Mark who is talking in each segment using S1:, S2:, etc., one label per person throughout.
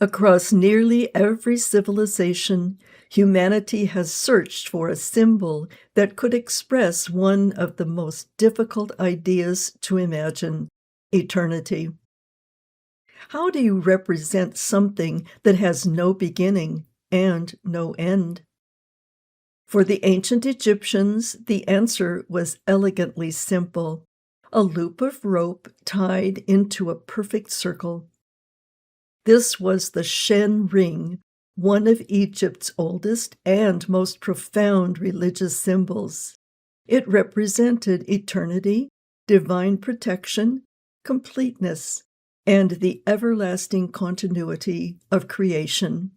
S1: Across nearly every civilization, humanity has searched for a symbol that could express one of the most difficult ideas to imagine: eternity. How do you represent something that has no beginning and no end? For the ancient Egyptians, the answer was elegantly simple: a loop of rope tied into a perfect circle. This was the Shen Ring, one of Egypt's oldest and most profound religious symbols. It represented eternity, divine protection, completeness, and the everlasting continuity of creation.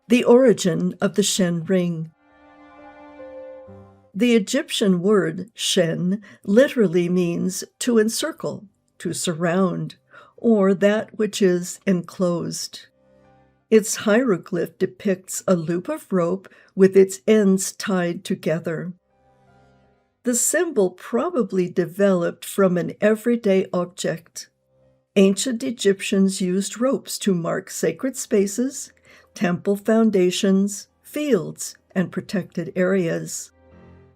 S1: The origin of the Shen Ring. The Egyptian word Shen literally means to encircle, to surround, or that which is enclosed. Its hieroglyph depicts a loop of rope with its ends tied together. The symbol probably developed from an everyday object. Ancient Egyptians used ropes to mark sacred spaces, temple foundations, fields, and protected areas.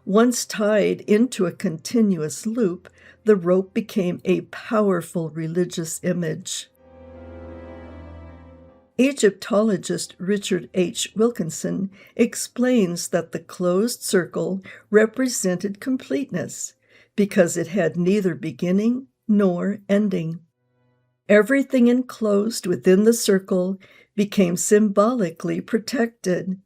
S1: Once tied into a continuous loop, the rope became a powerful religious image. Egyptologist Richard H. Wilkinson explains that the closed circle represented completeness because it had neither beginning nor ending. Everything enclosed within the circle became symbolically protected.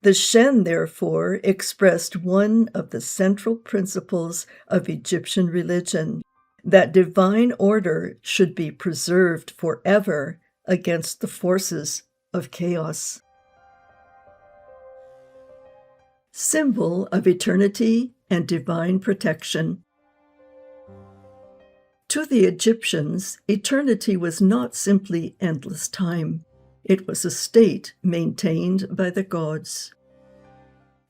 S1: The Shen, therefore, expressed one of the central principles of Egyptian religion, that divine order should be preserved forever against the forces of chaos. Symbol of eternity and divine protection. To the Egyptians, eternity was not simply endless time. It was a state maintained by the gods.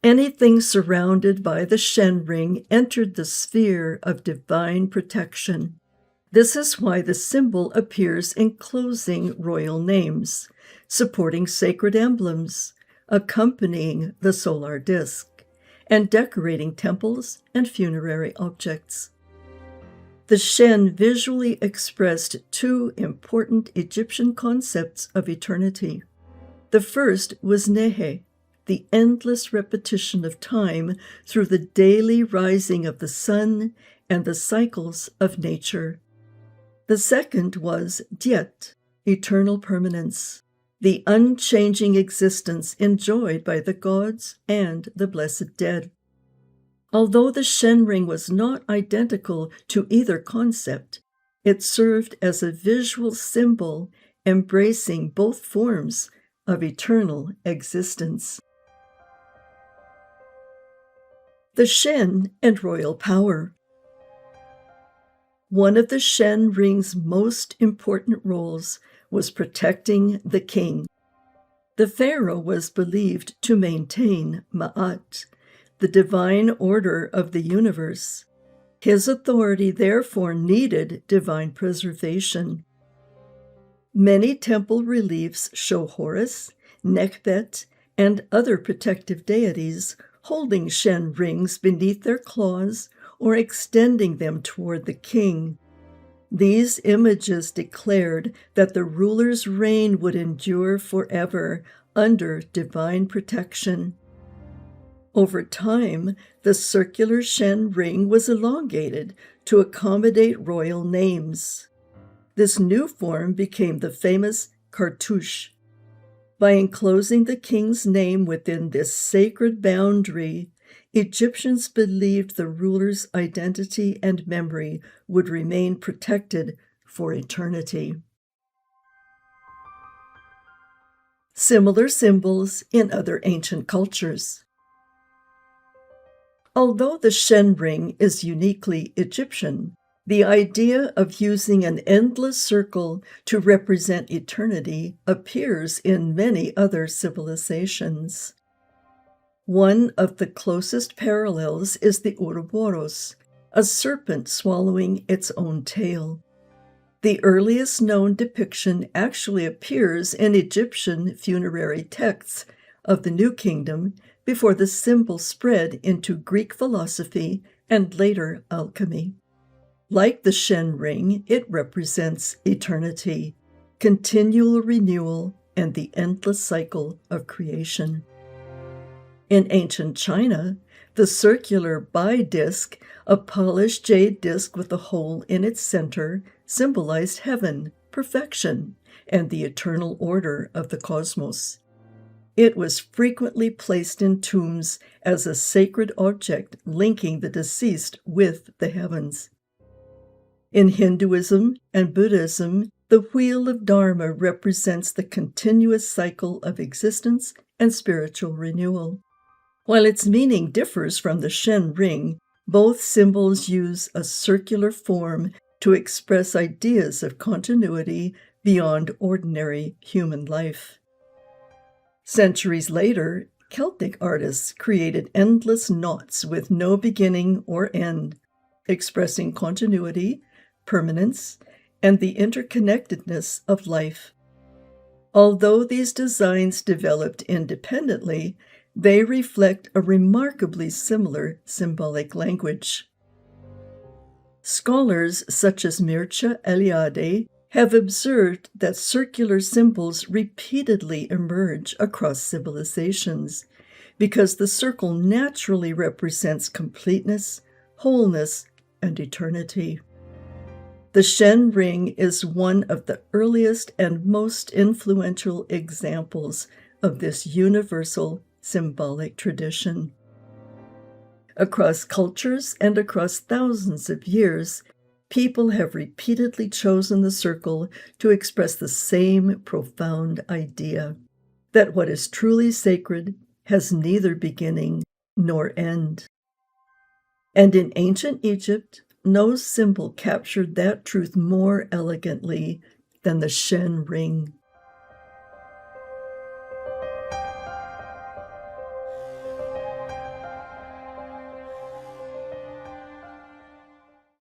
S1: Anything surrounded by the Shen Ring entered the sphere of divine protection. This is why the symbol appears enclosing royal names, supporting sacred emblems, accompanying the solar disk, and decorating temples and funerary objects. The Shen visually expressed two important Egyptian concepts of eternity. The first was Nehe, the endless repetition of time through the daily rising of the sun and the cycles of nature. The second was Dyet, eternal permanence, the unchanging existence enjoyed by the gods and the blessed dead. Although the Shen Ring was not identical to either concept, it served as a visual symbol embracing both forms of eternal existence. The Shen and royal power. One of the Shen Ring's most important roles was protecting the king. The pharaoh was believed to maintain Ma'at, the divine order of the universe. His authority therefore needed divine preservation. Many temple reliefs show Horus, Nekhbet, and other protective deities holding Shen rings beneath their claws or extending them toward the king. These images declared that the ruler's reign would endure forever under divine protection. Over time, the circular Shen ring was elongated to accommodate royal names. This new form became the famous Cartouche. By enclosing the king's name within this sacred boundary, Egyptians believed the ruler's identity and memory would remain protected for eternity. Similar symbols in other ancient cultures. Although the Shen Ring is uniquely Egyptian, The idea of using an endless circle to represent eternity appears in many other civilizations. One of the closest parallels is the Ouroboros, a serpent swallowing its own tail. The earliest known depiction actually appears in Egyptian funerary texts of the New Kingdom before the symbol spread into Greek philosophy and later alchemy. Like the Shen Ring, it represents eternity, continual renewal, and the endless cycle of creation. In ancient China, the circular Bai disc, a polished jade disc with a hole in its center, symbolized heaven, perfection, and the eternal order of the cosmos. It was frequently placed in tombs as a sacred object linking the deceased with the heavens. In Hinduism and Buddhism, the wheel of Dharma represents the continuous cycle of existence and spiritual renewal. While its meaning differs from the Shen Ring, both symbols use a circular form to express ideas of continuity beyond ordinary human life. Centuries later, Celtic artists created endless knots with no beginning or end, expressing continuity, permanence, and the interconnectedness of life. Although these designs developed independently, they reflect a remarkably similar symbolic language. Scholars such as Mircea Eliade have observed that circular symbols repeatedly emerge across civilizations because the circle naturally represents completeness, wholeness, and eternity. The Shen Ring is one of the earliest and most influential examples of this universal symbolic tradition. Across cultures and across thousands of years, people have repeatedly chosen the circle to express the same profound idea, that what is truly sacred has neither beginning nor end. And in ancient Egypt, no symbol captured that truth more elegantly than the Shen Ring.